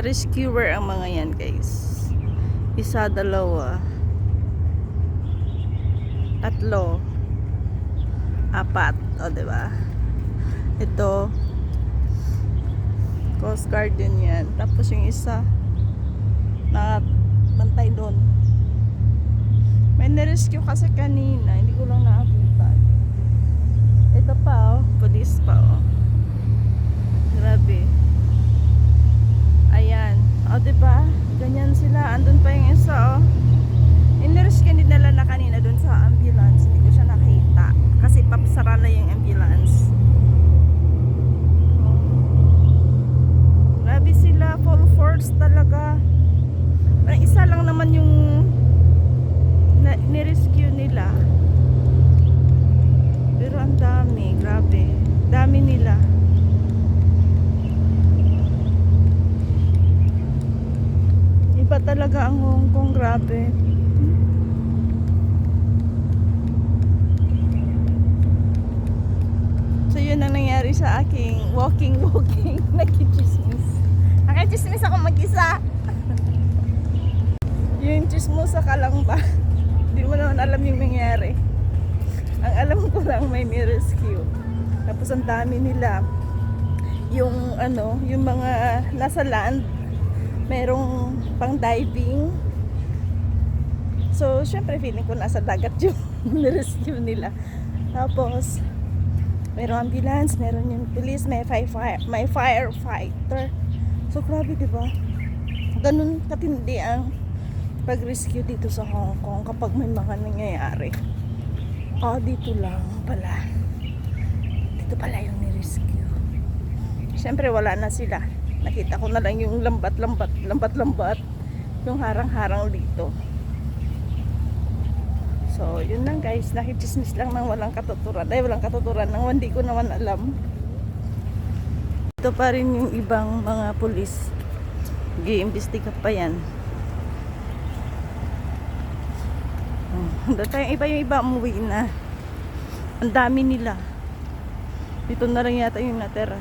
mga rescuer ang mga yan, guys. Isa, dalawa, tatlo, apat, o diba? Ito Coast Guard din yan. Tapos yung isa na bantay doon. May na-rescue kasi kanina, hindi ko lang naabutan. Ito pa, oh, police pa, oh. Grabe. Ayan. O, diba? Ganyan sila. Andun pa yung isa, oh. In-rescue din nila na kanina dun sa ambulance. Hindi ko siya nakita. Kasi papasara na yung ambulance. Oh. Grabe sila. Full force talaga. Parang isa lang naman yung ni-rescue nila. Pero ang dami. Grabe. Dami nila. Iba talaga ang Hong Kong, grabe. So yun ang nangyari sa aking walking. Nagkichismis. Nakichismis ako mag-isa. Yung chismosa ka lang ba? Hindi mo naman alam yung nangyari. Ang alam ko lang may rescue. Tapos ang dami nila. Yung ano, yung mga nasa land, merong pang diving. So, syempre feeling ko nasa dagat yung rescue nila. Tapos, merong ambulance, meron yung police, may firefighter. So, grabe, diba? Ganun katindi ang pag-rescue dito sa Hong Kong kapag may mga nangyayari. Dito lang pala. Dito pala yung ni-rescue. Syempre, wala na sila. Nakita ko na lang yung lambat yung harang-harang dito. So yun lang, guys, nakichismis lang ng walang katuturan ng hindi ko naman alam. Ito pa rin yung ibang mga pulis, nag-iimbestiga pa yan. Yung iba umuwi na. Ang dami nila. Dito na lang yata yung natira.